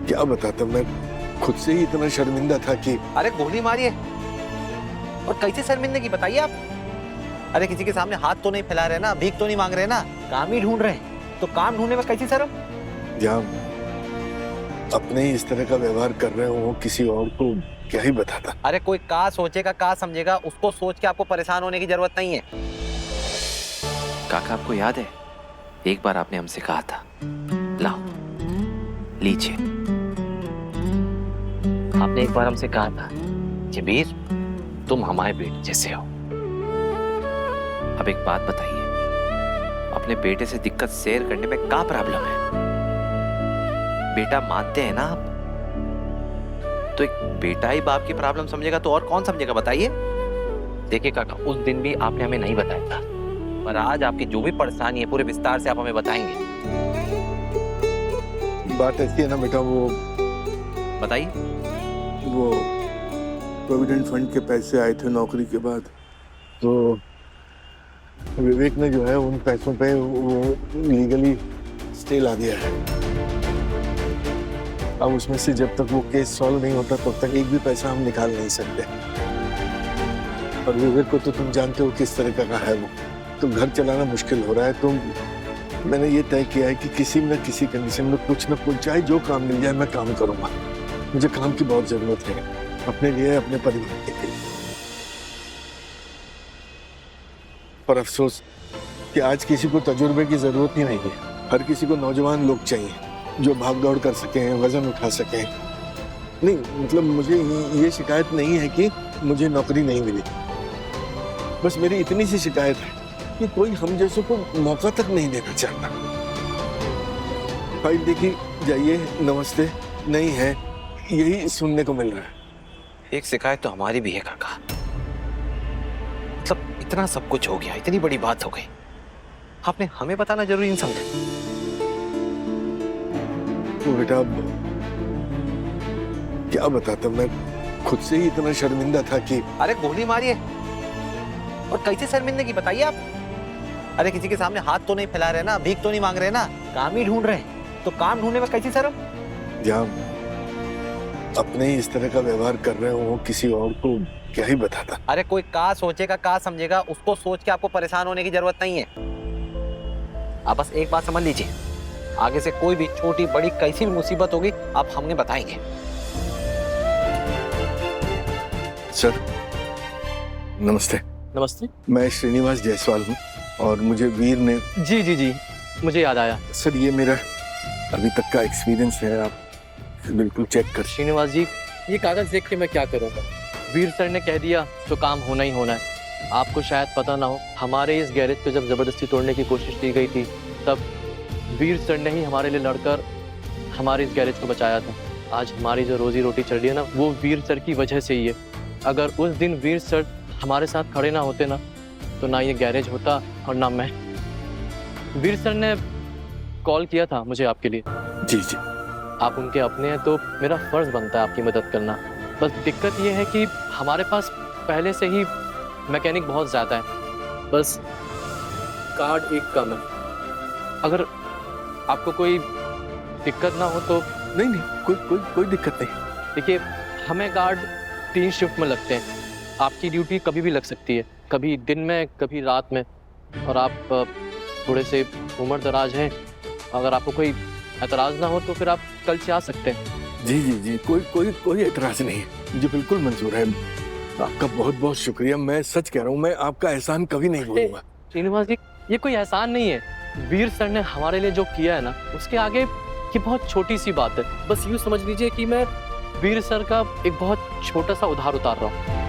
क्या बताता, मैं खुद से ही इतना शर्मिंदा था कि अरे गोली मारिए। और कैसे शर्मिंदगी बताइए आप? अरे किसी के सामने हाथ तो नहीं फैला रहे ना, भीख तो नहीं मांग रहे ना, काम ही ढूंढ रहे हैं, तो काम ढूंढने में कैसी शर्म? जहाँ अपने ही इस तरह का व्यवहार कर रहे हो, किसी और को क्या ही बताता। अरे कोई का सोचेगा का समझेगा, उसको सोच के आपको परेशान होने की जरूरत नहीं है। काका, आपको याद है एक बार आपने हमसे कहा था, लाओ लीजिए। आपने एक बार हमसे कहा था कि वीर तुम हमारे बेटे जैसे हो। अब एक बात बताइए, अपने बेटे से दिक्कत शेयर करने में क्या प्रॉब्लम है? बेटा मानते हैं ना आप? तो एक बेटा ही बाप की प्रॉब्लम समझेगा तो और कौन समझेगा बताइए? देखिए काका, उस दिन भी आपने हमें नहीं बताया था, पर आज आपकी जो भी परेशानी है पूरे विस्तार से आप हमें बताएंगे। बात ऐसी है ना बेटा, वो प्रोविडेंट फंड के पैसे आए थे नौकरी के बाद, तो विवेक ने जो है उन पैसों पे वो लीगली स्टे ला दिया है। अब उसमें से जब तक वो केस सॉल्व नहीं होता तब तक एक भी पैसा हम निकाल नहीं सकते। और विवेक को तो तुम जानते हो किस तरह का है वो, तो घर चलाना मुश्किल हो रहा है। तो मैंने ये तय किया है कि किसी न किसी कंडीशन में कुछ न कुछ, चाहे जो काम मिल जाए मैं काम करूंगा। मुझे काम की बहुत जरूरत है, अपने लिए, अपने परिवार के लिए। पर अफसोस कि आज किसी को तजुर्बे की जरूरत ही नहीं है। हर किसी को नौजवान लोग चाहिए जो भाग दौड़ कर सकें, वजन उठा सकें। नहीं मतलब मुझे ये शिकायत नहीं है कि मुझे नौकरी नहीं मिली, बस मेरी इतनी सी शिकायत है कि कोई हम जैसों को मौका तक नहीं देना चाहता। फाइल देखी जाइए, नमस्ते नहीं है, यही सुनने को मिल रहा है। एक शिकायत तो हमारी भी है काका। मतलब इतना सब कुछ हो गया, इतनी बड़ी बात हो गई, आपने हमें बताना जरूरी नहीं समझा? तो बेटा अब क्या बताता, मैं खुद से ही इतना शर्मिंदा था कि अरे गोली मारिए। और कैसे शर्मिंदगी बताइए आप? अरे किसी के सामने हाथ तो नहीं फैला रहे ना, भीख तो नहीं मांग रहे ना, काम ही ढूंढ रहे हैं, तो काम ढूंढने में कैसी शर्म? जहाँ अपने ही इस तरह का व्यवहार कर रहे हो, किसी और को क्या ही बताता। अरे कोई का सोचेगा का समझेगा, उसको सोच के आपको परेशान होने की जरूरत नहीं है। आप बस एक बात समझ लीजिए, आगे से कोई भी छोटी बड़ी कैसी भी मुसीबत होगी आप हमें बताएंगे। सर नमस्ते। नमस्ते। मैं श्रीनिवास जायसवाल हूँ और मुझे वीर ने जी मुझे याद आया। सर ये मेरा अभी तक का एक्सपीरियंस है, आप बिल्कुल चेक कर। श्रीनिवास जी, ये कागज देख के मैं क्या करूँगा? वीर सर ने कह दिया तो काम होना ही होना है। आपको शायद पता ना हो, हमारे इस गैरेज पे जब जबरदस्ती तोड़ने की कोशिश की गई थी तब वीर सर ने ही हमारे लिए लड़कर हमारे इस गैरेज को बचाया था। आज हमारी जो रोजी रोटी चल रही है ना, वो वीर सर की वजह से ही है। अगर उस दिन वीर सर हमारे साथ खड़े ना होते ना, तो ना ये गैरेज होता और ना मैं। वीर सर ने कॉल किया था मुझे आपके लिए। जी जी। आप उनके अपने हैं तो मेरा फर्ज बनता है आपकी मदद करना। बस दिक्कत ये है कि हमारे पास पहले से ही मैकेनिक बहुत ज़्यादा है, बस कार्ड एक कम है। अगर आपको कोई दिक्कत ना हो तो। नहीं कोई दिक्कत नहीं। देखिए, हमें गार्ड 3 शिफ्ट में लगते हैं। आपकी ड्यूटी कभी भी लग सकती है, कभी दिन में कभी रात में। और आप थोड़े से उम्र दराज हैं, अगर आपको कोई एतराज़ ना हो तो फिर आप कल से आ सकते हैं। जी कोई एतराज़ नहीं है, मुझे बिल्कुल मंजूर है। आपका बहुत बहुत शुक्रिया। मैं सच कह रहा हूँ, मैं आपका एहसान कभी नहीं भूलूंगा। श्रीनिवास जी, ये कोई एहसान नहीं है। वीर सर ने हमारे लिए जो किया है ना, उसके आगे ये बहुत छोटी सी बात है। बस यूँ समझ लीजिए कि मैं वीर सर का एक बहुत छोटा सा उधार उतार रहा हूँ।